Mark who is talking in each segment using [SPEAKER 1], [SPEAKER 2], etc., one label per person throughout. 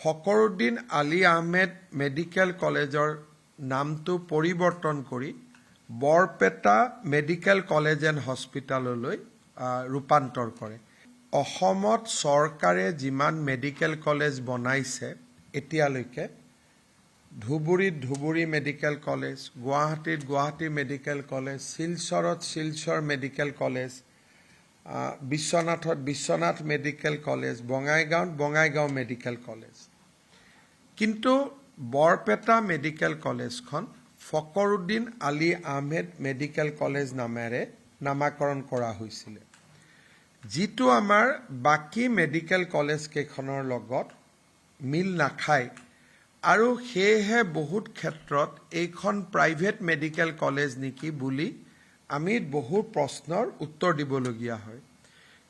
[SPEAKER 1] Fakhruddin Ali Ahmed medical কলেজৰ নামটো পৰিৱৰ্তন কৰি বৰপেটা মেডিকেল কলেজ এণ্ড হস্পিটাললৈ ৰূপান্তৰ কৰে। অসমত চৰকাৰে যিমান মেডিকেল কলেজ বনাইছে এতিয়ালৈকে ধুবুৰীত ধুবুৰী মেডিকেল কলেজ, গুৱাহাটীত গুৱাহাটী মেডিকেল কলেজ, শিলচৰত শিলচৰ মেডিকেল কলেজ, বিশ্বনাথত বিশ্বনাথ মেডিকেল কলেজ, বঙাইগাঁৱত বঙাইগাঁও মেডিকেল কলেজ। কিন্তু বৰপেটা মেডিকেল কলেজখন ফখৰুদ্দিন আলী আহমেদ মেডিকেল কলেজ নামেৰে নামাকৰণ কৰা হৈছিলে, যিটো আমাৰ বাকী মেডিকেল কলেজ কেইখনৰ লগত মিল নাখায় আৰু সেয়েহে বহুত ক্ষেত্ৰত এইখন প্ৰাইভেট মেডিকেল কলেজ নেকি বুলি আমি বহু প্ৰশ্নৰ উত্তৰ দিবলগীয়া হয়।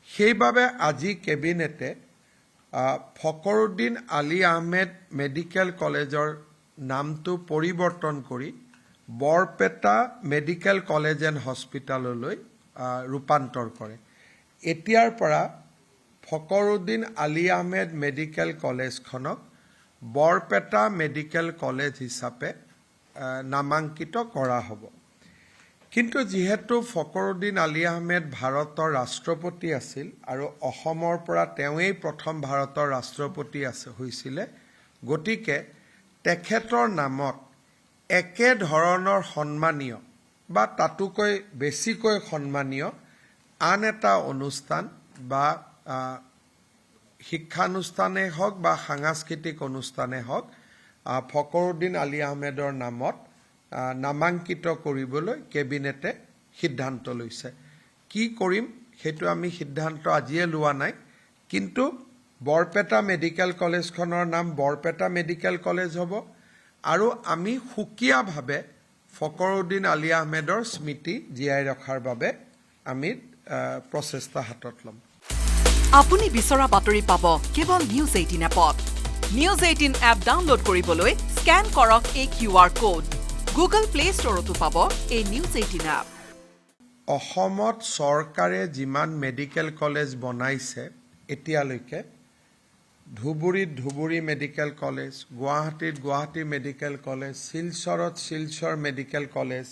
[SPEAKER 1] সেইবাবে আজি কেবিনেটে ফখৰুদ্দিন আলী আহমেদ মেডিকেল কলেজৰ নামটো পৰিৱৰ্তন কৰি বৰপেটা মেডিকেল কলেজ এণ্ড হস্পিটাললৈ ৰূপান্তৰ কৰে। এতিয়াৰ পৰা ফখৰুদ্দিন আলী আহমেদ মেডিকেল কলেজখনক বৰপেটা মেডিকেল কলেজ হিচাপে নামাঙ্কিত কৰা হ'ব। কিন্তু যিহেতু ফখৰুদ্দিন আলী আহমেদ ভাৰতৰ ৰাষ্ট্ৰপতি আছিল আৰু অসমৰ পৰা তেওঁৱেই প্ৰথম ভাৰতৰ ৰাষ্ট্ৰপতি হৈছিলে, গতিকে তেখেতৰ নামত একেধৰণৰ সন্মানীয় বা তাতোকৈ বেছিকৈ সন্মানীয় আন এটা অনুষ্ঠান বা শিক্ষানুষ্ঠানেই হওক বা সাংস্কৃতিক অনুষ্ঠানেই হওক ফখৰুদ্দিন আলী আহমেদৰ নামত নামাঙ্কিত কৰিবলৈ কেবিনেটে সিদ্ধান্ত লৈছে। কি কৰিম সেইটো আমি সিদ্ধান্ত আজিয়ে লোৱা নাই, কিন্তু বৰপেটা মেডিকেল কলেজখনৰ নাম বৰপেটা মেডিকেল কলেজ হ'ব আৰু আমি সুকীয়াভাৱে ফখৰুদ্দিন আলী আহমেদৰ স্মৃতি জীয়াই ৰখাৰ বাবে আমি প্ৰচেষ্টা হাতত ল'ম।
[SPEAKER 2] আপুনি বিচৰা বাতৰি পাব কেৱল নিউজ 18 এপত। নিউজ 18 এপ ডাউনলোড কৰিবলৈ স্কেন কৰক এই QR কোড। গুগল প্লে ষ্টৰতো পাব এই নিউজ 18 এপ।
[SPEAKER 1] অসমত চৰকাৰে যিমান মেডিকেল কলেজ বনাইছে এতিয়ালৈকে ধুবুৰীত ধুবুৰী মেডিকেল কলেজ, গুৱাহাটীত গুৱাহাটী মেডিকেল কলেজ, শিলচৰত শিলচৰ মেডিকেল কলেজ,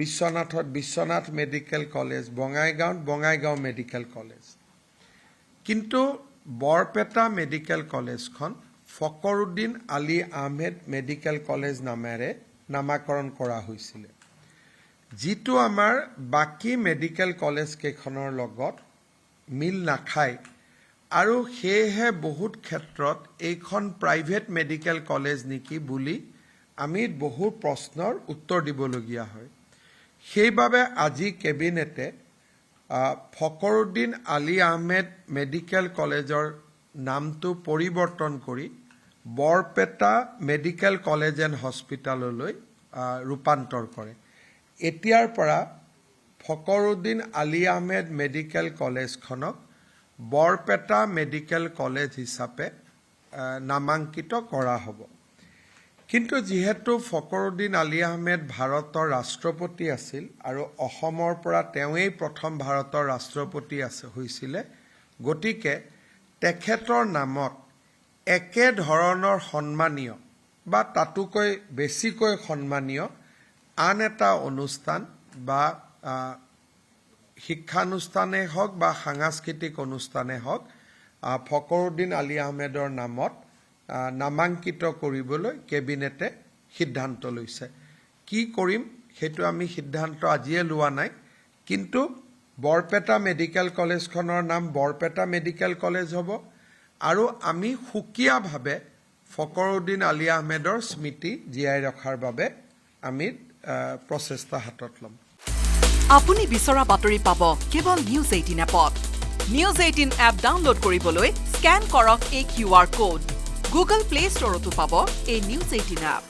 [SPEAKER 1] বিশ্বনাথত বিশ্বনাথ মেডিকেল কলেজ, বঙাইগাঁৱত বঙাইগাঁও মেডিকেল কলেজ। কিন্তু বৰপেটা মেডিকেল কলেজখন ফখৰুদ্দিন আলী আহমেদ মেডিকেল কলেজ নামেৰে নামাকৰণ কৰা হৈছিলে, যিটো আমাৰ বাকী মেডিকেল কলেজ কেইখনৰ লগত মিল নাখায় আৰু সেয়েহে বহুত ক্ষেত্ৰত এইখন প্ৰাইভেট মেডিকেল কলেজ নেকি বুলি আমি বহু প্ৰশ্নৰ উত্তৰ দিবলগীয়া হয়। সেইবাবে আজি কেবিনেটে ফখৰুদ্দিন আলী আহমেদ মেডিকেল কলেজৰ নামটো পৰিৱৰ্তন কৰি বৰপেটা মেডিকেল কলেজ এণ্ড হস্পিটাললৈ ৰূপান্তৰ কৰে। এতিয়াৰ পৰা ফখৰুদ্দিন আলী আহমেদ মেডিকেল কলেজখনক বৰপেটা মেডিকেল কলেজ হিচাপে নামাঙ্কিত কৰা হ'ব। কিন্তু যিহেতু ফখৰুদ্দিন আলী আহমেদ ভাৰতৰ ৰাষ্ট্ৰপতি আছিল আৰু অসমৰ পৰা তেওঁৱেই প্ৰথম ভাৰতৰ ৰাষ্ট্ৰপতি হৈছিলে, গতিকে তেখেতৰ নামত একেধৰণৰ সন্মানীয় বা তাতোকৈ বেছিকৈ সন্মানীয় আন এটা অনুষ্ঠান বা শিক্ষানুষ্ঠানেই হওক বা সাংস্কৃতিক অনুষ্ঠানেই হওক ফখৰুদ্দিন আলী আহমেদৰ নামত নামাঙ্কিত কৰিবলৈ কেবিনেটে সিদ্ধান্ত লৈছে। কি কৰিম সেইটো আমি সিদ্ধান্ত আজিয়ে লোৱা নাই, কিন্তু বৰপেটা মেডিকেল কলেজখনৰ নাম বৰপেটা মেডিকেল কলেজ হ'ব আৰু আমি সুকীয়াভাৱে ফখৰুদ্দিন আলী আহমেদৰ স্মৃতি জীয়াই ৰখাৰ বাবে আমি প্ৰচেষ্টা হাতত ল'ম।
[SPEAKER 2] আপুনি বিচৰা বাতৰি পাব কেৱল নিউজ 18 এপত। নিউজ 18 এপ ডাউনলোড কৰিবলৈ স্কেন কৰক এই QR কোড। গুগল প্লে ষ্টৰতো পাব এই নিউজ 18 এপ।